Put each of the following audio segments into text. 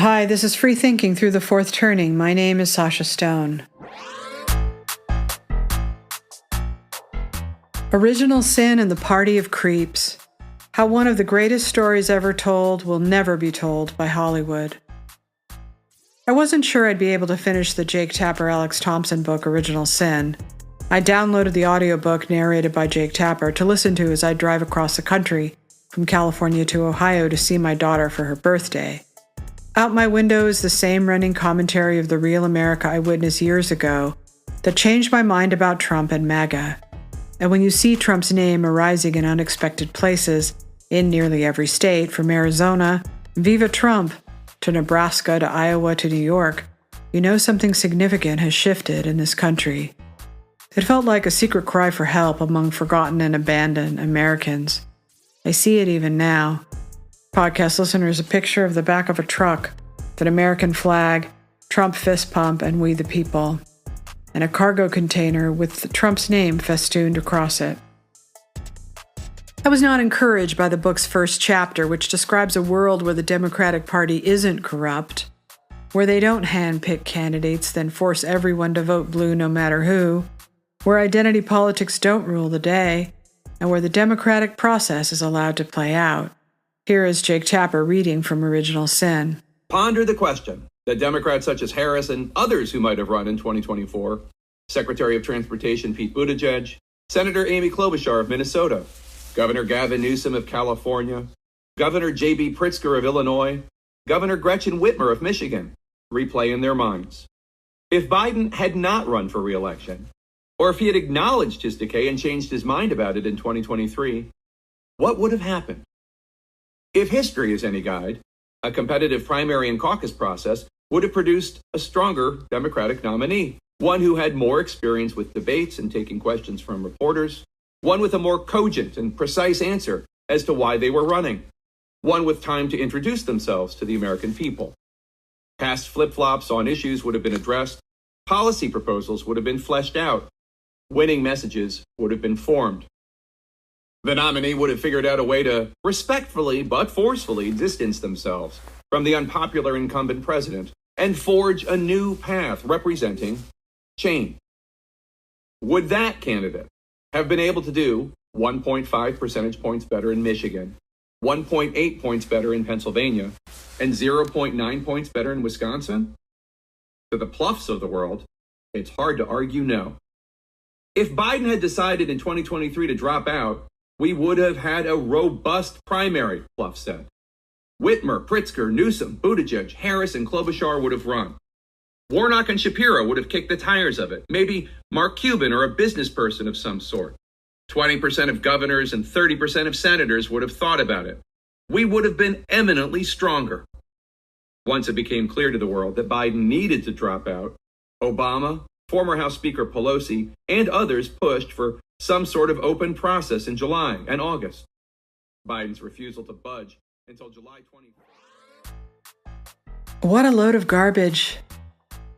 Hi, this is Free Thinking Through the Fourth Turning. My name is Sasha Stone. Original Sin and the Party of Creeps. How one of the greatest stories ever told will never be told by Hollywood. I wasn't sure I'd be able to finish the Jake Tapper Alex Thompson book Original Sin. I downloaded the audiobook narrated by Jake Tapper to listen to as I drive across the country from California to Ohio to see my daughter for her birthday. Out my window is the same running commentary of the real America I witnessed years ago that changed my mind about Trump and MAGA. And when you see Trump's name arising in unexpected places in nearly every state, from Arizona, Viva Trump, to Nebraska, to Iowa, to New York, you know something significant has shifted in this country. It felt like a secret cry for help among forgotten and abandoned Americans. I see it even now. Podcast listeners, a picture of the back of a truck, an American flag, Trump fist pump, and We the People, and a cargo container with Trump's name festooned across it. I was not encouraged by the book's first chapter, which describes a world where the Democratic Party isn't corrupt, where they don't handpick candidates, then force everyone to vote blue no matter who, where identity politics don't rule the day, and where the democratic process is allowed to play out. Here is Jake Tapper reading from Original Sin. Ponder the question that Democrats such as Harris and others who might have run in 2024, Secretary of Transportation Pete Buttigieg, Senator Amy Klobuchar of Minnesota, Governor Gavin Newsom of California, Governor J.B. Pritzker of Illinois, Governor Gretchen Whitmer of Michigan, replay in their minds. If Biden had not run for re-election, or if he had acknowledged his decay and changed his mind about it in 2023, what would have happened? If history is any guide, a competitive primary and caucus process would have produced a stronger Democratic nominee, one who had more experience with debates and taking questions from reporters, one with a more cogent and precise answer as to why they were running, one with time to introduce themselves to the American people. Past flip-flops on issues would have been addressed, policy proposals would have been fleshed out, winning messages would have been formed. The nominee would have figured out a way to respectfully but forcefully distance themselves from the unpopular incumbent president and forge a new path representing change. Would that candidate have been able to do 1.5 percentage points better in Michigan, 1.8 points better in Pennsylvania, and 0.9 points better in Wisconsin? To the Pluffs of the world, it's hard to argue no. If Biden had decided in 2023 to drop out, we would have had a robust primary, Pluff said. Whitmer, Pritzker, Newsom, Buttigieg, Harris, and Klobuchar would have run. Warnock and Shapiro would have kicked the tires of it. Maybe Mark Cuban or a business person of some sort. 20% of governors and 30% of senators would have thought about it. We would have been eminently stronger. Once it became clear to the world that Biden needed to drop out, Obama, former House Speaker Pelosi, and others pushed for some sort of open process in July and August. Biden's refusal to budge until July 20th. What a load of garbage.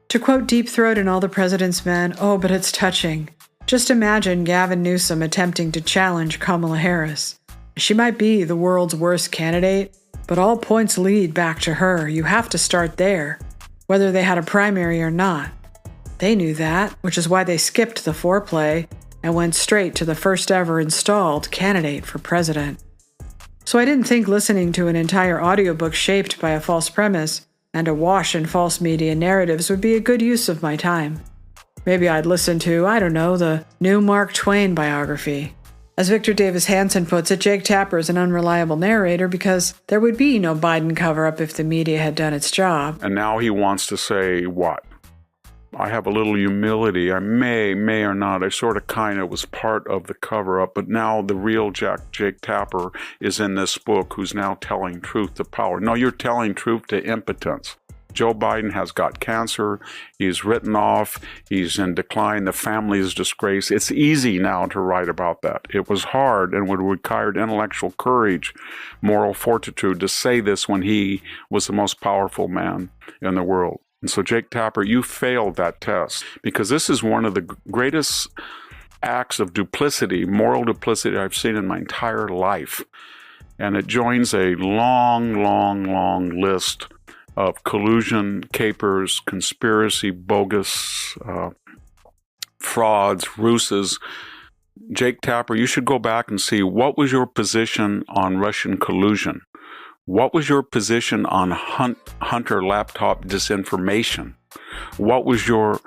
To quote Deep Throat and All the President's Men, oh, but it's touching. Just imagine Gavin Newsom attempting to challenge Kamala Harris. She might be the world's worst candidate, but all points lead back to her. You have to start there, whether they had a primary or not. They knew that, which is why they skipped the foreplay and went straight to the first ever installed candidate for president. So I didn't think listening to an entire audiobook shaped by a false premise and awash in false media narratives would be a good use of my time. Maybe I'd listen to, I don't know, the new Mark Twain biography. As Victor Davis Hanson puts it, Jake Tapper is an unreliable narrator because there would be no Biden cover-up if the media had done its job. And now he wants to say what? I have a little humility. I may or not. I sort of kind of was part of the cover-up, but now the real Jake Tapper is in this book who's now telling truth to power. No, you're telling truth to impotence. Joe Biden has got cancer. He's written off. He's in decline. The family is disgraced. It's easy now to write about that. It was hard and would require intellectual courage, moral fortitude to say this when he was the most powerful man in the world. And so, Jake Tapper, you failed that test because this is one of the greatest acts of duplicity, moral duplicity I've seen in my entire life. And it joins a long list of collusion, capers, conspiracy, bogus, frauds, ruses. Jake Tapper, you should go back and see what was your position on Russian collusion. What was your position on Hunter laptop disinformation? What was your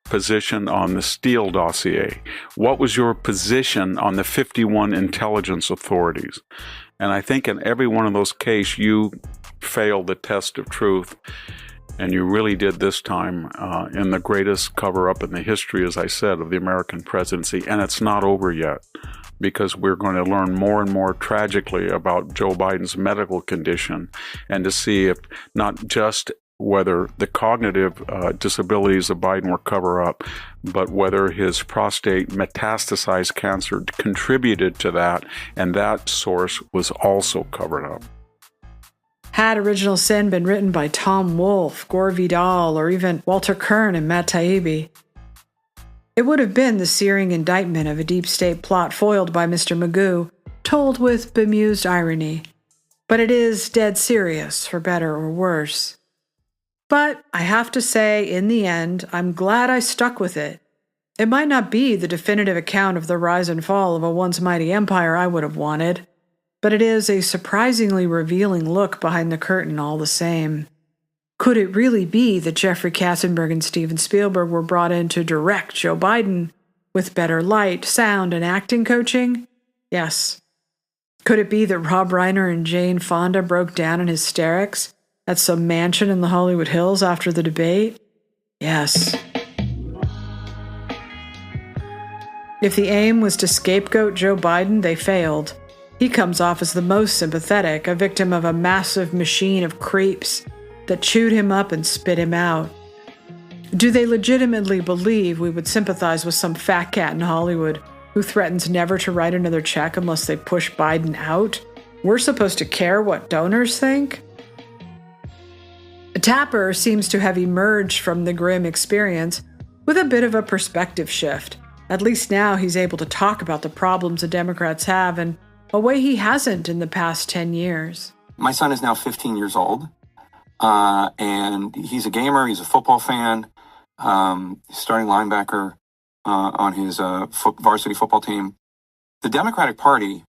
position on the Steele dossier? What was your position on the 51 intelligence authorities? And I think in every one of those cases, you failed the test of truth. And you really did this time in the greatest cover-up in the history, as I said, of the American presidency. And it's not over yet, because we're going to learn more and more tragically about Joe Biden's medical condition, and to see if not just whether the cognitive disabilities of Biden were cover-up, but whether his prostate metastasized cancer contributed to that, and that source was also covered up. Had Original Sin been written by Tom Wolfe, Gore Vidal, or even Walter Kern and Matt Taibbi, it would have been the searing indictment of a deep state plot foiled by Mr. Magoo, told with bemused irony. But it is dead serious, for better or worse. But I have to say, in the end, I'm glad I stuck with it. It might not be the definitive account of the rise and fall of a once mighty empire I would have wanted, but it is a surprisingly revealing look behind the curtain all the same. Could it really be that Jeffrey Katzenberg and Steven Spielberg were brought in to direct Joe Biden with better light, sound, and acting coaching? Yes. Could it be that Rob Reiner and Jane Fonda broke down in hysterics at some mansion in the Hollywood Hills after the debate? Yes. If the aim was to scapegoat Joe Biden, they failed. He comes off as the most sympathetic, a victim of a massive machine of creeps that chewed him up and spit him out. Do they legitimately believe we would sympathize with some fat cat in Hollywood who threatens never to write another check unless they push Biden out? We're supposed to care what donors think? Tapper seems to have emerged from the grim experience with a bit of a perspective shift. At least now he's able to talk about the problems the Democrats have in a way he hasn't in the past 10 years. My son is now 15 years old, and he's a gamer. He's a football fan. He's starting linebacker on his varsity football team. The Democratic Party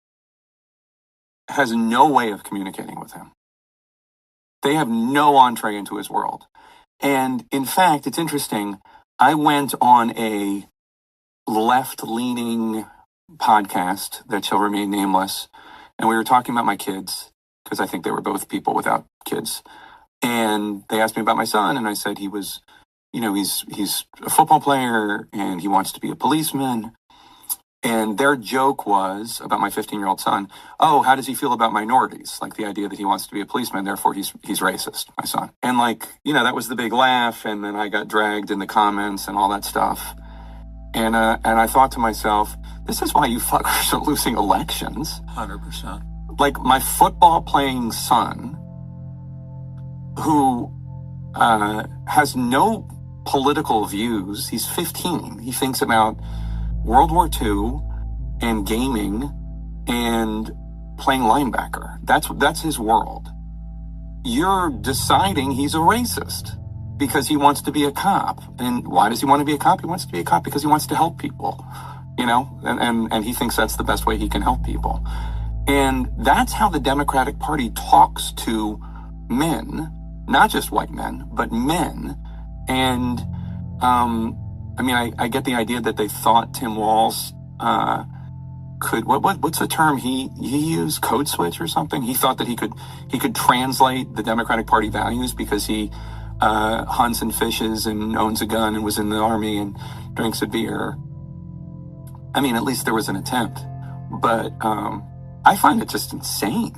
has no way of communicating with him. They have no entree into his world. And in fact, it's interesting. I went on a left-leaning podcast that shall remain nameless, and we were talking about my kids, because I think they were both people without kids. And they asked me about my son, and I said he was, he's a football player, and he wants to be a policeman. And their joke was about my 15-year-old son, oh, how does he feel about minorities? Like the idea that he wants to be a policeman, therefore he's racist, my son. And that was the big laugh, and then I got dragged in the comments and all that stuff. And I thought to myself, this is why you fuckers are losing elections. 100%. Like my football playing son, who has no political views. He's 15. He thinks about World War II and gaming and playing linebacker. That's his world. You're deciding he's a racist because he wants to be a cop. And why does he want to be a cop? He wants to be a cop because he wants to help people, and he thinks that's the best way he can help people. And that's how the Democratic Party talks to men, not just white men, but men. And, I get the idea that they thought Tim Walz could, what's the term he used? Code switch or something? He thought that he could translate the Democratic Party values because he hunts and fishes and owns a gun and was in the army and drinks a beer. At least there was an attempt. But I find it just insane.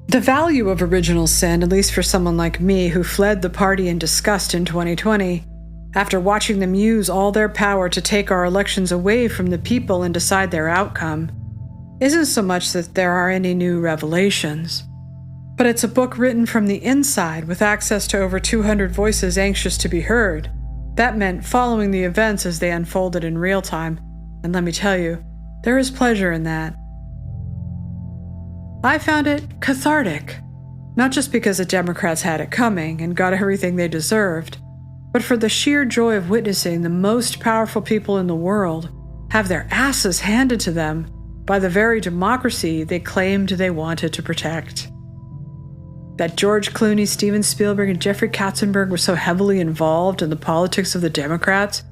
The value of Original Sin, at least for someone like me who fled the party in disgust in 2020, after watching them use all their power to take our elections away from the people and decide their outcome, isn't so much that there are any new revelations, but it's a book written from the inside with access to over 200 voices anxious to be heard. That meant following the events as they unfolded in real time, and let me tell you, there is pleasure in that. I found it cathartic. Not just because the Democrats had it coming and got everything they deserved, but for the sheer joy of witnessing the most powerful people in the world have their asses handed to them by the very democracy they claimed they wanted to protect. That George Clooney, Steven Spielberg, and Jeffrey Katzenberg were so heavily involved in the politics of the Democrats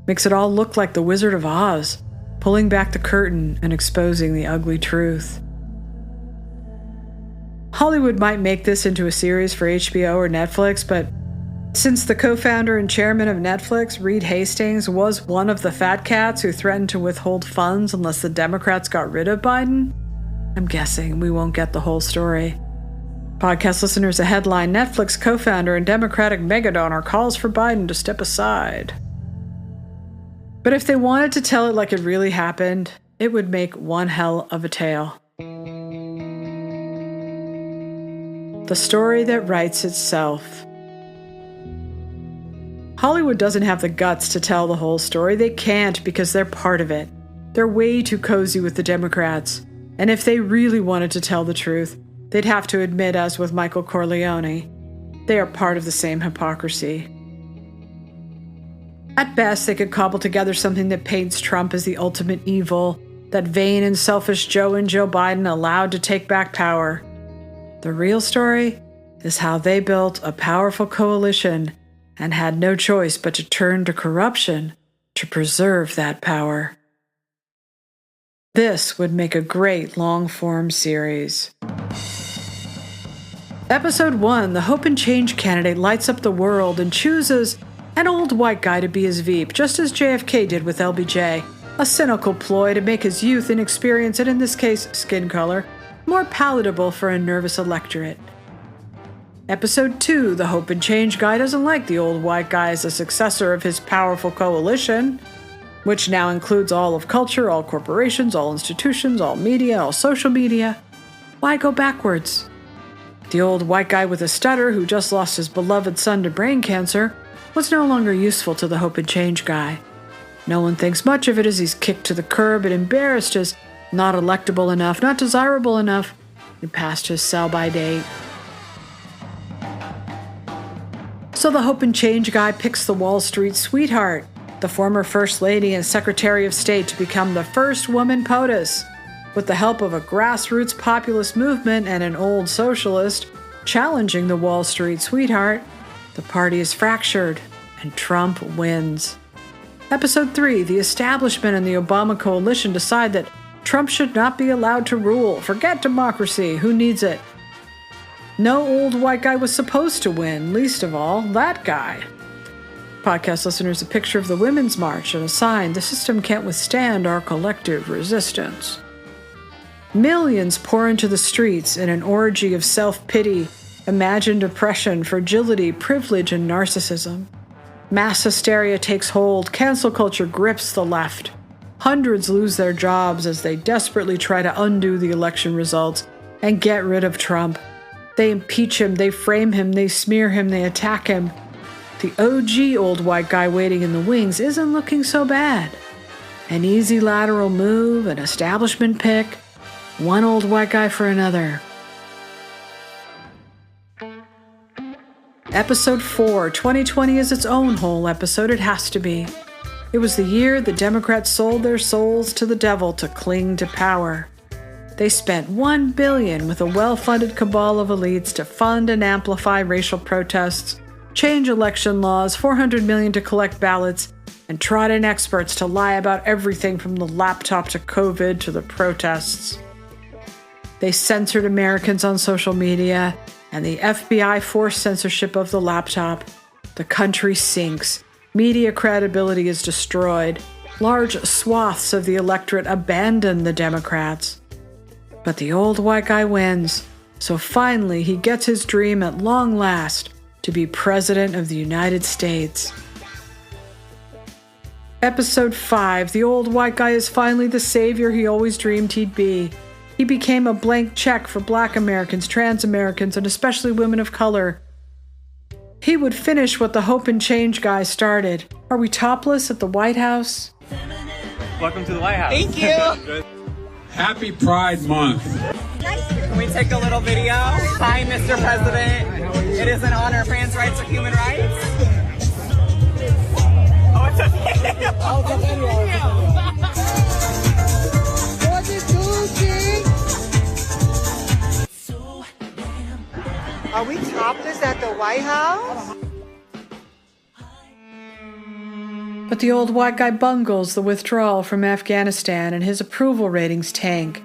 makes it all look like the Wizard of Oz, pulling back the curtain and exposing the ugly truth. Hollywood might make this into a series for HBO or Netflix, but since the co-founder and chairman of Netflix, Reed Hastings, was one of the fat cats who threatened to withhold funds unless the Democrats got rid of Biden, I'm guessing we won't get the whole story. Podcast listeners, a headline: Netflix co-founder and Democratic mega-donor calls for Biden to step aside. But if they wanted to tell it like it really happened, it would make one hell of a tale. The story that writes itself. Hollywood doesn't have the guts to tell the whole story. They can't because they're part of it. They're way too cozy with the Democrats. And if they really wanted to tell the truth, they'd have to admit, as with Michael Corleone, they are part of the same hypocrisy. At best, they could cobble together something that paints Trump as the ultimate evil, that vain and selfish Joe and Joe Biden allowed to take back power. The real story is how they built a powerful coalition and had no choice but to turn to corruption to preserve that power. This would make a great long-form series. Episode 1, the Hope and Change candidate lights up the world and chooses an old white guy to be his Veep, just as JFK did with LBJ, a cynical ploy to make his youth, inexperience, and in this case, skin color, more palatable for a nervous electorate. Episode 2, the Hope and Change guy doesn't like the old white guy as a successor of his powerful coalition, which now includes all of culture, all corporations, all institutions, all media, all social media. Why go backwards? The old white guy with a stutter who just lost his beloved son to brain cancer was no longer useful to the Hope and Change guy. No one thinks much of it as he's kicked to the curb and embarrassed as not electable enough, not desirable enough, and past his sell-by date. So the Hope and Change guy picks the Wall Street sweetheart, the former First Lady and Secretary of State, to become the first woman POTUS. With the help of a grassroots populist movement and an old socialist challenging the Wall Street sweetheart, the party is fractured and Trump wins. Episode 3, the establishment and the Obama coalition decide that Trump should not be allowed to rule. Forget democracy. Who needs it? No old white guy was supposed to win, least of all that guy. Podcast listeners, a picture of the Women's March and a sign: the system can't withstand our collective resistance. Millions pour into the streets in an orgy of self-pity, imagined oppression, fragility, privilege, and narcissism. Mass hysteria takes hold. Cancel culture grips the left. Hundreds lose their jobs as they desperately try to undo the election results and get rid of Trump. They impeach him, they frame him, they smear him, they attack him. The OG old white guy waiting in the wings isn't looking so bad. An easy lateral move, an establishment pick, one old white guy for another. Episode 4, 2020 is its own whole episode. It has to be. It was the year the Democrats sold their souls to the devil to cling to power. They spent $1 billion with a well-funded cabal of elites to fund and amplify racial protests, change election laws, $400 million to collect ballots, and trot in experts to lie about everything from the laptop to COVID to the protests. They censored Americans on social media, and the FBI forced censorship of the laptop. The country sinks. Media credibility is destroyed. Large swaths of the electorate abandon the Democrats. But the old white guy wins, so finally he gets his dream at long last to be President of the United States. Episode 5, the old white guy is finally the savior he always dreamed he'd be. He became a blank check for Black Americans, trans Americans, and especially women of color. He would finish what the Hope and Change guy started. Are we topless at the White House? Welcome to the White House. Thank you. Happy Pride Month. Can we take a little video? Hi, Mr. President. It is an honor. Trans rights are human rights. Oh, it's a video. Oh, it's a video. Are we topless at the White House? But the old white guy bungles the withdrawal from Afghanistan and his approval ratings tank.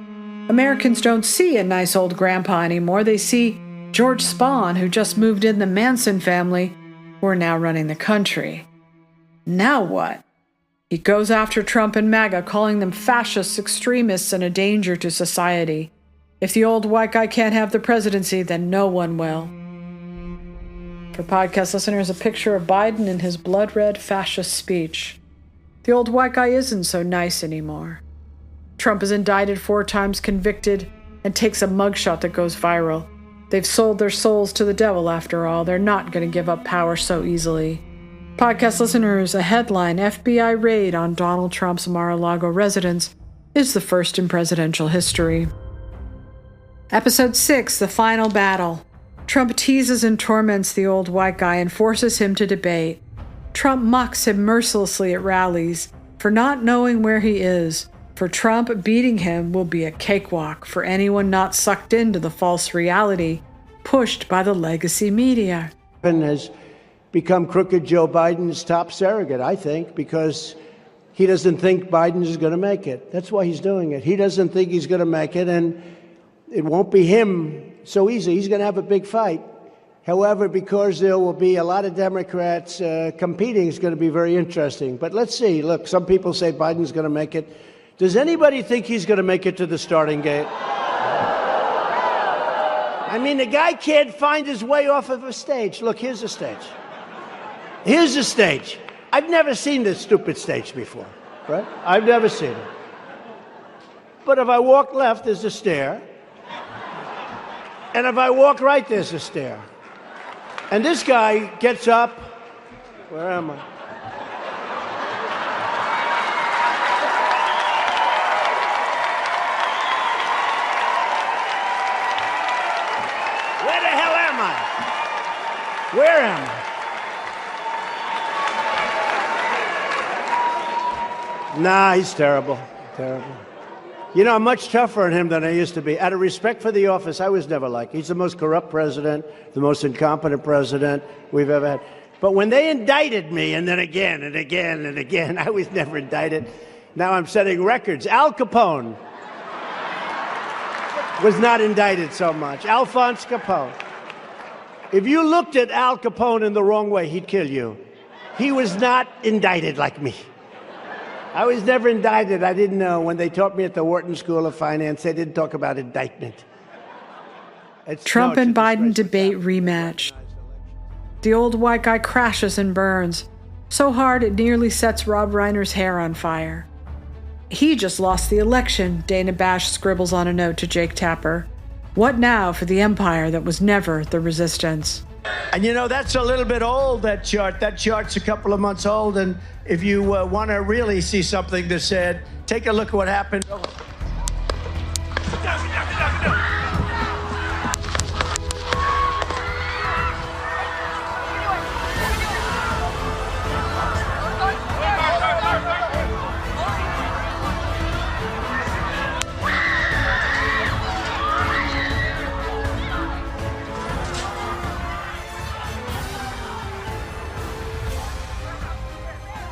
Americans don't see a nice old grandpa anymore. They see George Spahn, who just moved in the Manson family, who are now running the country. Now what? He goes after Trump and MAGA, calling them fascists, extremists, and a danger to society. If the old white guy can't have the presidency, then no one will. For podcast listeners, a picture of Biden in his blood-red fascist speech. The old white guy isn't so nice anymore. Trump is indicted 4 times, convicted, and takes a mugshot that goes viral. They've sold their souls to the devil after all. They're not going to give up power so easily. Podcast listeners, a headline, FBI raid on Donald Trump's Mar-a-Lago residence, is the first in presidential history. Episode 6, The Final Battle. Trump teases and torments the old white guy and forces him to debate. Trump mocks him mercilessly at rallies for not knowing where he is. For Trump, beating him will be a cakewalk for anyone not sucked into the false reality pushed by the legacy media. Has become crooked Joe Biden's top surrogate, I think, because he doesn't think Biden is going to make it. That's why he's doing it. He doesn't think he's going to make it, and it won't be him so easy. He's going to have a big fight. However, because there will be a lot of Democrats competing, it's going to be very interesting. But let's see. Look, some people say Biden's going to make it. Does anybody think he's going to make it to the starting gate? I mean, the guy can't find his way off of a stage. Look, here's a stage. Here's a stage. I've never seen this stupid stage before, right? I've never seen it. But if I walk left, there's a stair. And if I walk right, there's a stair. And this guy gets up. Where am I? Where the hell am I? Where am I? Nah, he's terrible. Terrible. You know, I'm much tougher on him than I used to be. Out of respect for the office, I was never like. He's the most corrupt president, the most incompetent president we've ever had. But when they indicted me, and then again and again and again, I was never indicted. Now I'm setting records. Al Capone was not indicted so much. Alphonse Capone. If you looked at Al Capone in the wrong way, he'd kill you. He was not indicted like me. I was never indicted. I didn't know. When they taught me at the Wharton School of Finance, they didn't talk about indictment. Trump and Biden debate rematch. The old white guy crashes and burns, so hard it nearly sets Rob Reiner's hair on fire. He just lost the election, Dana Bash scribbles on a note to Jake Tapper. What now for the empire that was never the resistance? And you know, that's a little bit old, that chart. That chart's a couple of months old, and if you want to really see something that's said, take a look at what happened.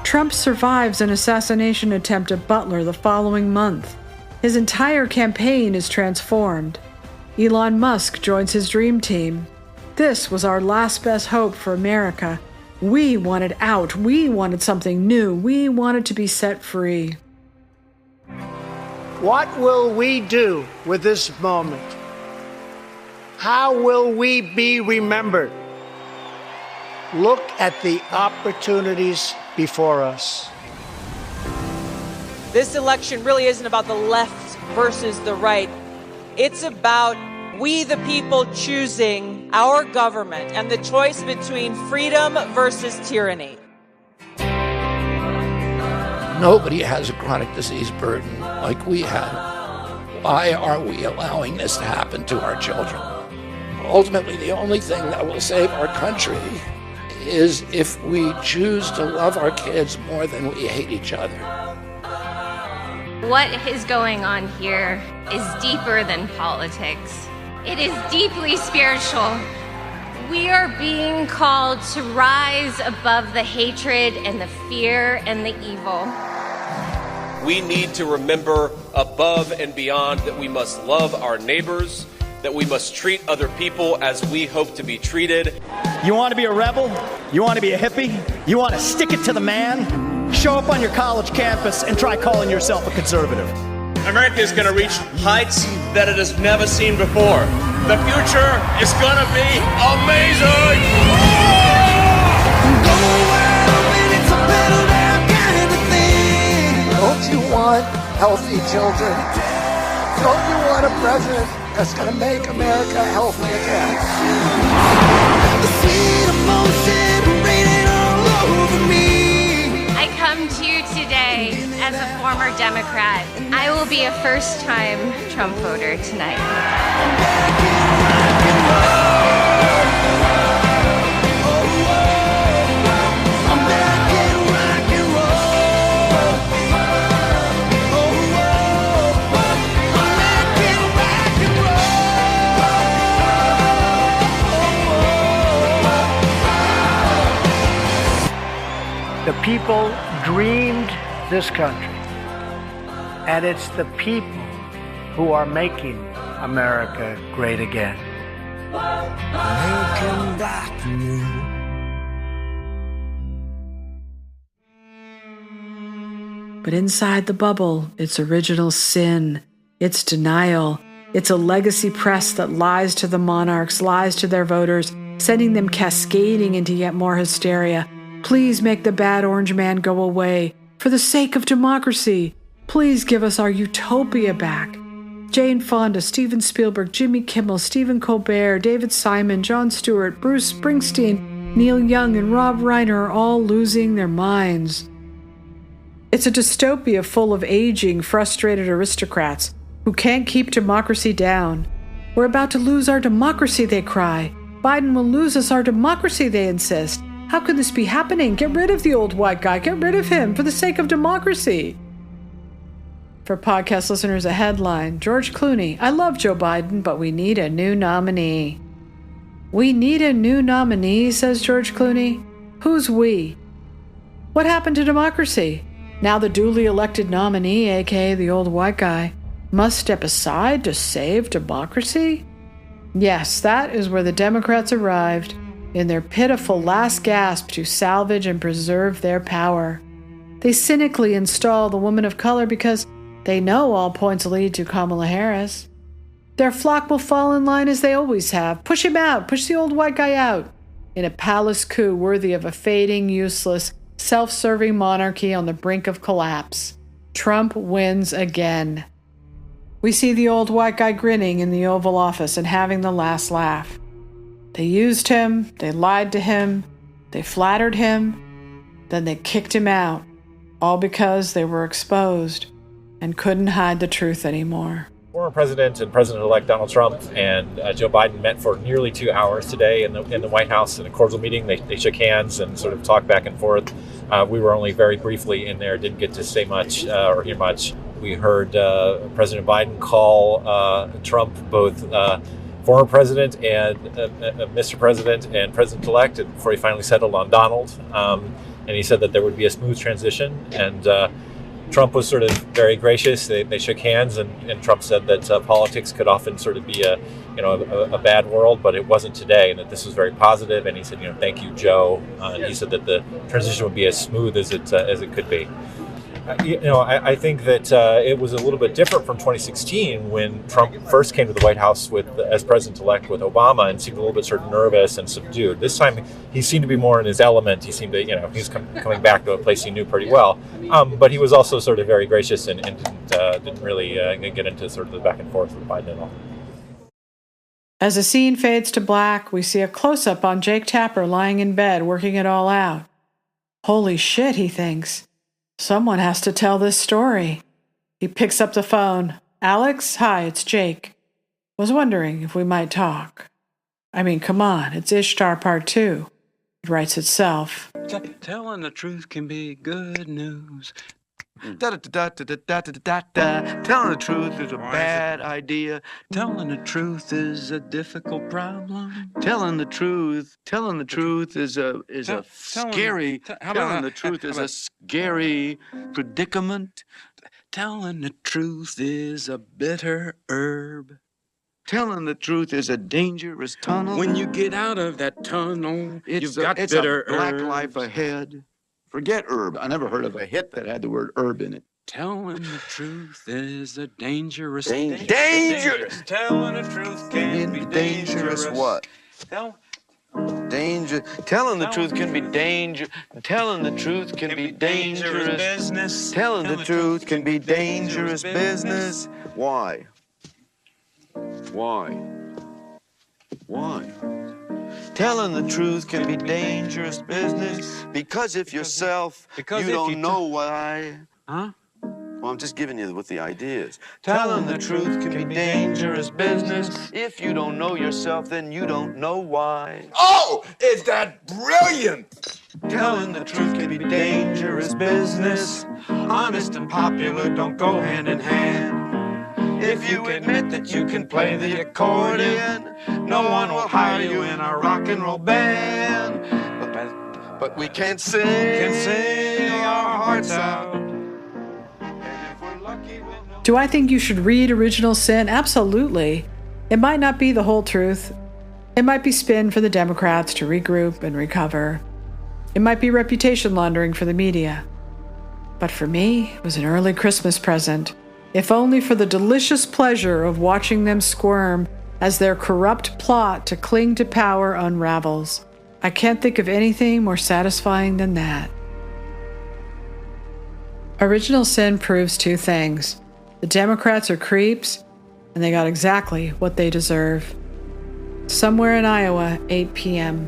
Trump survives an assassination attempt at Butler the following month. His entire campaign is transformed. Elon Musk joins his dream team. This was our last best hope for America. We wanted out. We wanted something new. We wanted to be set free. What will we do with this moment? How will we be remembered? Look at the opportunities before us. This election really isn't about the left versus the right. It's about we the people choosing our government and the choice between freedom versus tyranny. Nobody has a chronic disease burden like we have. Why are we allowing this to happen to our children? Ultimately, the only thing that will save our country is if we choose to love our kids more than we hate each other. What is going on here is deeper than politics. It is deeply spiritual. We are being called to rise above the hatred and the fear and the evil. We need to remember above and beyond that we must love our neighbors, that we must treat other people as we hope to be treated. You want to be a rebel? You want to be a hippie? You want to stick it to the man? Show up on your college campus and try calling yourself a conservative. America is going to reach heights that it has never seen before. The future is going to be amazing! Don't you want healthy children? Don't you want a president that's going to make America healthy again? The sweet emotion raining all over me. I come to you today as a former Democrat. I will be a first-time Trump voter tonight. The people dreamed this country, and it's the people who are making America great again. Making black new. But inside the bubble, it's original sin, it's denial, it's a legacy press that lies to the monarchs, lies to their voters, sending them cascading into yet more hysteria. Please make the bad orange man go away. For the sake of democracy, please give us our utopia back. Jane Fonda, Steven Spielberg, Jimmy Kimmel, Stephen Colbert, David Simon, Jon Stewart, Bruce Springsteen, Neil Young, and Rob Reiner are all losing their minds. It's a dystopia full of aging, frustrated aristocrats who can't keep democracy down. We're about to lose our democracy, they cry. Biden will lose us our democracy, they insist. How could this be happening? Get rid of the old white guy. Get rid of him for the sake of democracy. For podcast listeners, a headline. George Clooney. I love Joe Biden, but we need a new nominee. We need a new nominee, says George Clooney. Who's we? What happened to democracy? Now the duly elected nominee, aka the old white guy, must step aside to save democracy? Yes, that is where the Democrats arrived, in their pitiful last gasp to salvage and preserve their power. They cynically install the woman of color because they know all points lead to Kamala Harris. Their flock will fall in line as they always have. Push him out, push the old white guy out, in a palace coup worthy of a fading, useless, self-serving monarchy on the brink of collapse. Trump wins again. We see the old white guy grinning in the Oval Office and having the last laugh. They used him, they lied to him, they flattered him, then they kicked him out, all because they were exposed and couldn't hide the truth anymore. Former President and President-elect Donald Trump and Joe Biden met for nearly 2 hours today in the White House in a cordial meeting. They shook hands and sort of talked back and forth. We were only very briefly in there, didn't get to say much or hear much. We heard President Biden call Trump both former president and Mr. President and President-elect before he finally settled on Donald. And he said that there would be a smooth transition. And Trump was sort of very gracious. They shook hands, and Trump said that politics could often sort of be a bad world, but it wasn't today, and that this was very positive. And he said, thank you, Joe. And he said that the transition would be as smooth as it could be. I think that it was a little bit different from 2016 when Trump first came to the White House as president-elect with Obama and seemed a little bit sort of nervous and subdued. This time, he seemed to be more in his element. He seemed to, he's coming back to a place he knew pretty well. But he was also sort of very gracious and didn't really get into sort of the back and forth with Biden at all. As the scene fades to black, we see a close-up on Jake Tapper lying in bed, working it all out. Holy shit, he thinks. Someone has to tell this story. He picks up the phone. Alex, hi, it's Jake. Was wondering if we might talk. I mean, come on, it's Ishtar Part 2. It writes itself. Telling the truth can be good news. Telling the truth is a bad idea. Telling the truth is a difficult problem. Telling the truth is a scary. Telling the truth is a scary predicament. Telling the truth is a bitter herb. Telling the truth is a dangerous tunnel. When you get out of that tunnel, you've got bitter a black herbs. life ahead. Forget herb. I never heard of a hit that had the word herb in it. Telling the truth is a dangerous Dangerous. Telling the truth can be dangerous. What? Danger. Telling the truth can be danger. Telling the truth can be dangerous business. Telling the truth can be dangerous business. Why? Telling the truth can be dangerous business because if yourself, you don't know why. Huh? Well, I'm just giving you what the idea is. Telling the truth can be dangerous business. If you don't know yourself, then you don't know why. Oh, is that brilliant? Telling the truth can be dangerous business. Honest and popular don't go hand in hand. If you admit that you can play the accordion, no one will hire you in a rock and roll band. But we can't sing our hearts out. Do I think you should read Original Sin? Absolutely. It might not be the whole truth. It might be spin for the Democrats to regroup and recover. It might be reputation laundering for the media. But for me, it was an early Christmas present, if only for the delicious pleasure of watching them squirm as their corrupt plot to cling to power unravels. I can't think of anything more satisfying than that. Original Sin proves two things. The Democrats are creeps, and they got exactly what they deserve. Somewhere in Iowa, 8 p.m.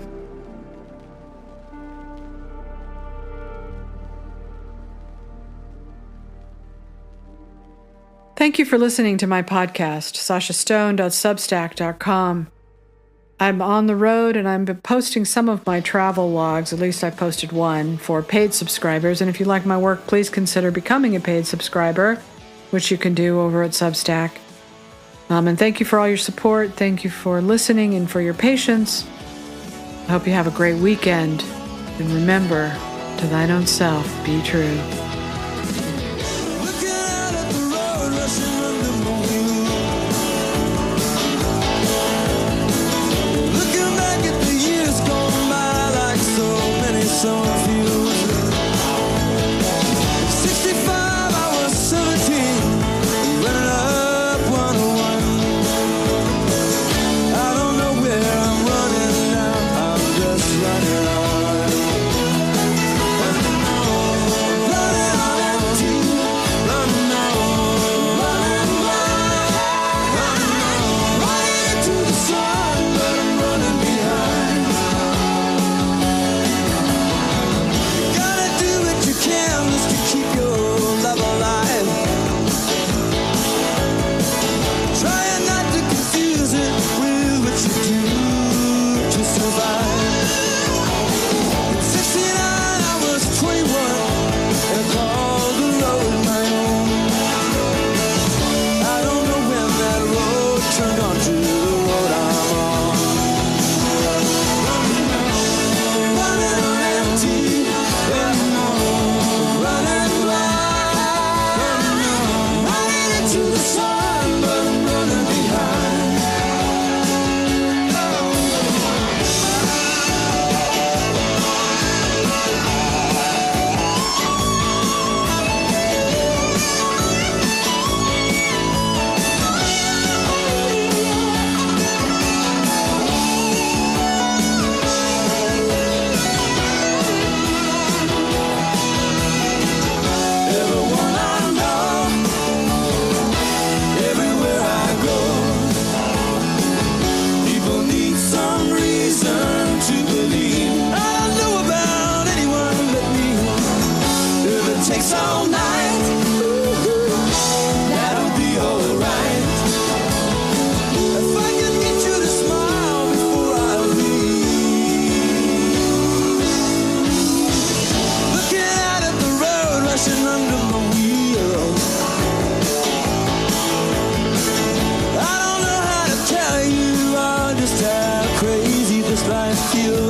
Thank you for listening to my podcast, sashastone.substack.com. I'm on the road and I'm posting some of my travel logs, at least I posted one, for paid subscribers. And if you like my work, please consider becoming a paid subscriber, which you can do over at Substack. And thank you for all your support. Thank you for listening and for your patience. I hope you have a great weekend. And remember, to thine own self be true. So confused. 65, I was 17, running up 101. I don't know where I'm running now, I'm just running on. Running fuel.